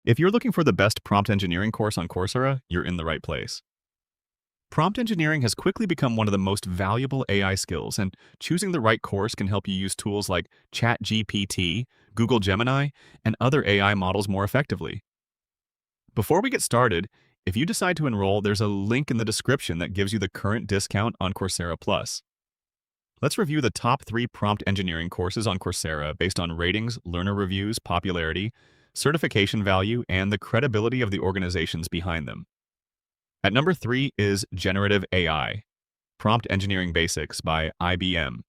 If you're looking for the best prompt engineering course on Coursera, you're in the right place. Prompt engineering has quickly become one of the most valuable AI skills, and choosing the right course can help you use tools like ChatGPT, Google Gemini, and other AI models more effectively. Before we get started, if you decide to enroll, there's a link in the description that gives you the current discount on Coursera Plus. Let's review the top 3 prompt engineering courses on Coursera based on ratings, learner reviews, popularity, certification value, and the credibility of the organizations behind them. At number 3 is Generative AI, Prompt Engineering Basics by IBM.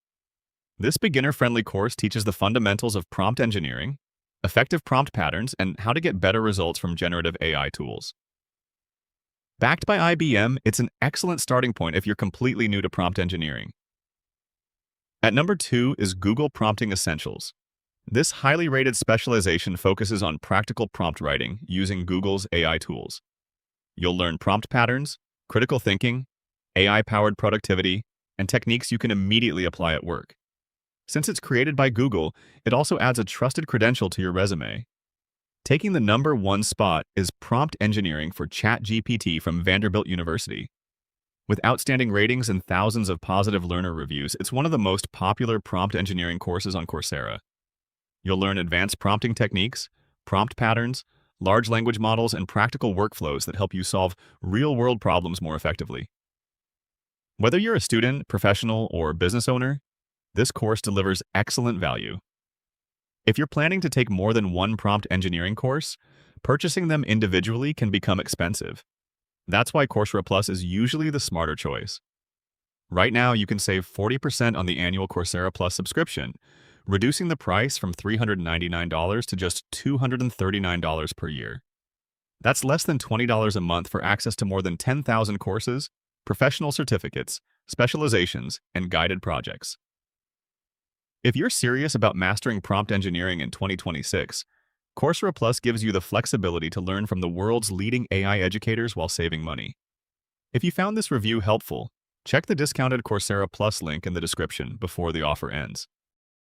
This beginner-friendly course teaches the fundamentals of prompt engineering, effective prompt patterns, and how to get better results from generative AI tools. Backed by IBM, it's an excellent starting point if you're completely new to prompt engineering. At number 2 is Google Prompting Essentials. This highly rated specialization focuses on practical prompt writing using Google's AI tools. You'll learn prompt patterns, critical thinking, AI-powered productivity, and techniques you can immediately apply at work. Since it's created by Google, it also adds a trusted credential to your resume. Taking the number 1 spot is Prompt Engineering for ChatGPT from Vanderbilt University. With outstanding ratings and thousands of positive learner reviews, it's one of the most popular prompt engineering courses on Coursera. You'll learn advanced prompting techniques, prompt patterns, large language models, and practical workflows that help you solve real-world problems more effectively. Whether you're a student, professional, or business owner, this course delivers excellent value. If you're planning to take more than one prompt engineering course, purchasing them individually can become expensive. That's why Coursera Plus is usually the smarter choice. Right now, you can save 40% on the annual Coursera Plus subscription, reducing the price from $399 to just $239 per year. That's less than $20 a month for access to more than 10,000 courses, professional certificates, specializations, and guided projects. If you're serious about mastering prompt engineering in 2026, Coursera Plus gives you the flexibility to learn from the world's leading AI educators while saving money. If you found this review helpful, check the discounted Coursera Plus link in the description before the offer ends.